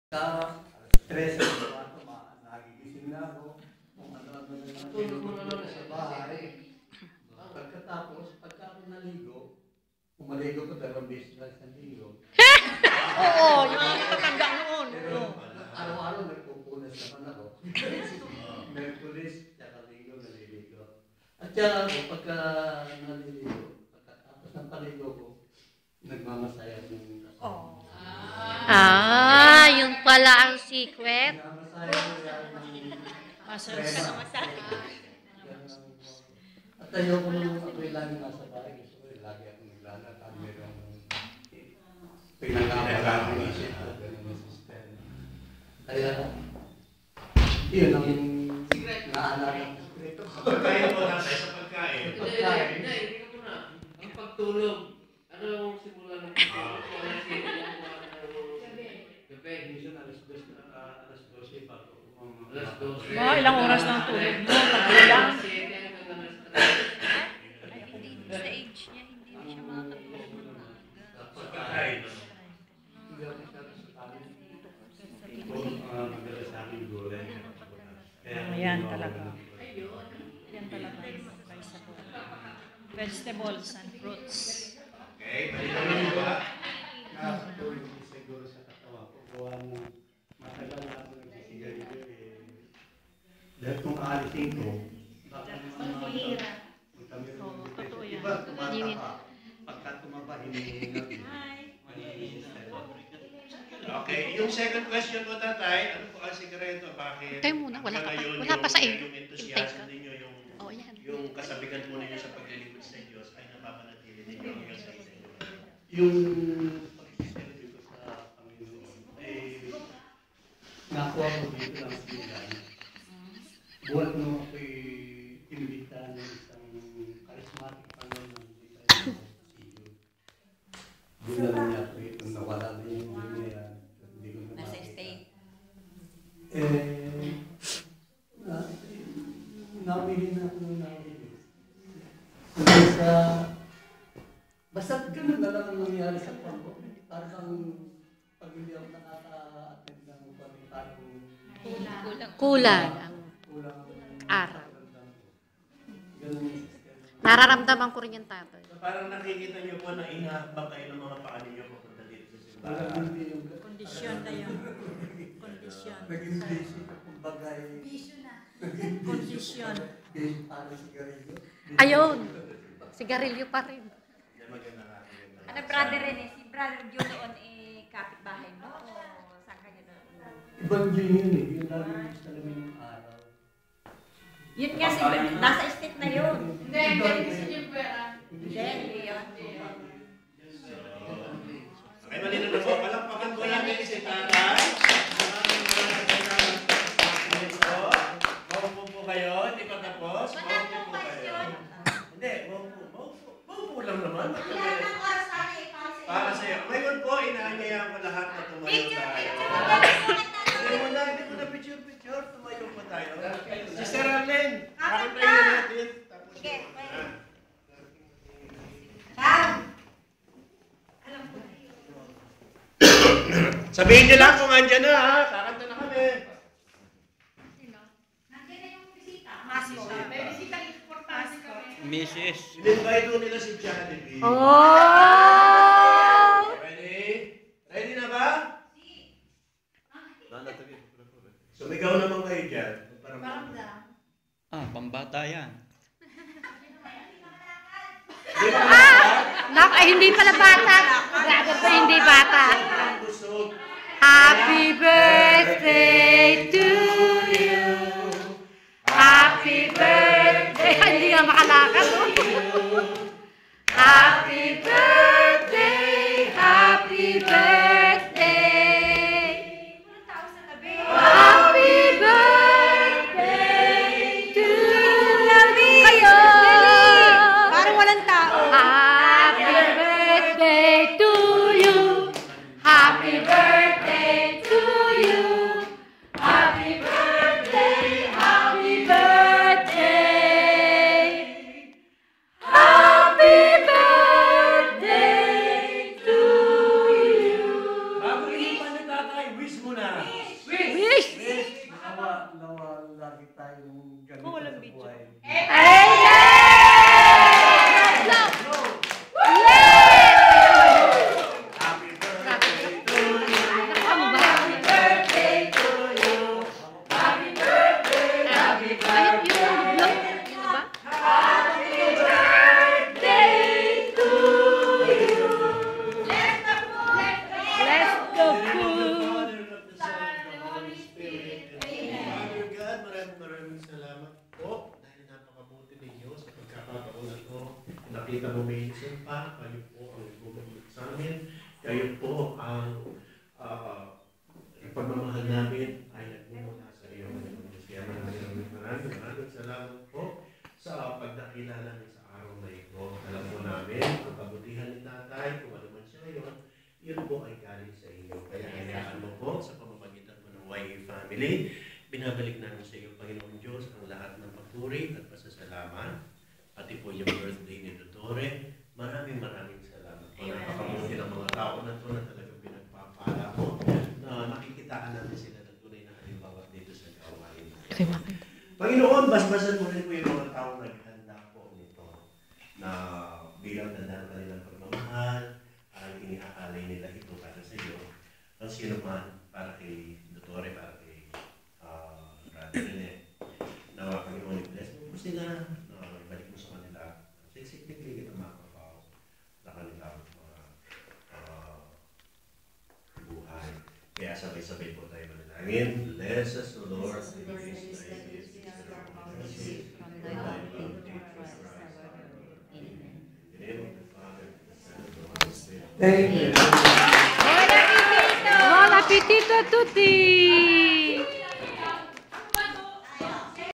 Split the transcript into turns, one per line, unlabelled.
Stress ako, nagigising na ako. Kung ano-ano na natulog mo na lang sa bahay. Pagkatapos, pagka ako naligo, umaligo ko 2 beses lang sa ligo.
Oo, yung mga matanda noon.
Pero araw-araw nagpupunas naman ako. Merkulis, tsaka ligo, naliligo. At tsaka ako, pagka naliligo, pagkatapos ng paligo ko, nagmamasaya ng kaso.
Yun pala ang secret.
At ayoko nung ako'y lagi nasa bahay. Gusto ko lagi akong naglalakad. Merong pinag-aamalan ng isip ko. Ganun yung system. Kaya, yun ang naalala ng sekreto.
Sa pagkain mo natin, sa pagkain.
Hindi ka muna. Ang pagtulog, ano yung simula ng pagtulog?
Minsan alas 12 pa ako.
Alas 12.
Ilang oras lang tulog mo? Tagulang.
Hindi sa age niya, hindi mo siya makakatulog ng maaga.
Pagkain.
Hindi ako masyado sa kanin. Magdala sa akin gulay.
Yan talaga. Yan talaga. Vegetables and fruits.
Okay, malinaw ba?
Nakakatulog siguro sa katawan ko. Gawa mo, matagal na ako nagsisigarilyo eh. Dahil kung aalisin ko, baka mahirap.
Totoo yan.
Iba, tumatapa. Pagka tumaba, hinihingat.
Okay, yung second question mo, tatay, ano po ang sikreto? Bakit?
Tayo muna, wala pa pa.
Ngayon,
Wala pa sa iyo.
yung enthusiasm ninyo,
Oh, yan.
yung kasabihan po ninyo sa paglilingkod sa Diyos ay napapanatili ninyo hanggang sa isa.
Yung pagsiserve ko sa Panginoon, eh, nakuha ko dito lang sila. Buwan mo ako'y imbita ng isang charismatic Panginoon dito sa Siyo. Doon na niya ako itong nawala na yung niya. Hindi ko na
Nasa
makita.
state.
Namili na ako ng namili. Hanggang sa basta ganun na lang ang nangyari sa pangko. Parang pag hindi ako nakaka-attend ng upang parang
Kulang ang
kulang
araw.
ganun yung system.
Nararamdaman ko rin yung tatay.
So, parang nakikita niyo po na inahabang kayo ng mga paa ninyo papunta dito sa
Parang
simbahan.
hindi yung
Kondisyon na yun. Kondisyon.
naging busy ko kumbaga
Kondisyon.
busy para sigarilyo.
Ayun. Sigarilyo pa rin.
Hindi maganda nga.
Ano, brother Rene, si brother Joe noon kapitbahay mo o saan kanya doon?
Ibang yun eh. Yung lagi gusto namin yung araw.
Yun nga, nasa estate na yun.
Hindi, hindi
Hindi, yun.
Okay, malinaw na po. Palakpakan po natin si tatay. Maupo po kayo. Hindi pa tapos. Maupo po kayo. Hindi, maupo. Maupo lang naman. Para sa'yo. Ngayon po, inaanyayahan ko lahat na tumayo tayo. Hindi mo na picture. Tumayo po tayo. Sister Arlene, pakantayin na natin. Tapos
Sige,
sabihin niyo lang kung andyan na ha. Kakanta na kami.
nandiyan na yung bisita. Masko. May bisitang importante kami.
Mrs.
In-invite ko nila si Jollibee.
Oh!
Ready? Ready na ba? Sumigaw naman kayo dyan.
Pambata yan.
Di ba ba?
Nak, hindi pala bata. Grabe pa hindi bata.
Ang busog.
Happy birthday to you. Happy birthday. Hindi nga makalakad. Happy birthday. Happy birthday. Happy birthday to kayo.
Parang walang tao.
Happy birthday to you. Happy birthday to you.
Wish!
Nawa lagi tayong ganito
Kung walang
sa
video.
buhay.
Happy birthday to you.
Ano ba? Kahit yung vlog, yun ba? Bless the food.
Father God, maraming salamat po dahil napakabuti ninyo sa pagkakataon na ito. Nakita mo may isang pa, kayo po ang bumalik sa amin. Kayo po ang pagmamahal namin ay nagmumula sa iyo. Kaya maraming salamat po sa pagdakila namin sa araw na ito. Alam po namin ang kabutihan ni tatay, kung ano man siya ngayon, yun po ay galing sa iyo. Kaya hayaan mo po sa pamamagitan po ng YA family, binabalik namin sa iyo, Panginoon Diyos, ang lahat ng papuri at pasasalamat. Pati po yung birthday ni Dotore. Maraming salamat po. Napakabuti ng mga tao na ito na talagang pinagpapala po na nakikitaan namin sila ng tunay na halimbawa dito sa gawain. Panginoon, basbasan mo rin po yung mga tao naghanda po nito na bilang tanda ng kanilang pagmamahal ay iniaalay nila ito para sa iyo. Ang sino man para kay Dotore, para kay Brother Rene. Nawa Panginoon, i-bless mo po sila, ibalik mo sa kanila. Significant ang mga kapaw na kanilang mga buhay. Kaya sabay-sabay po tayo manalangin. Bless us, O Lord, and grace thy gifts, from thy love, Amen. In the name of the Father, the Son, and the Holy Spirit.
Amen.
Buon appetito a tutti!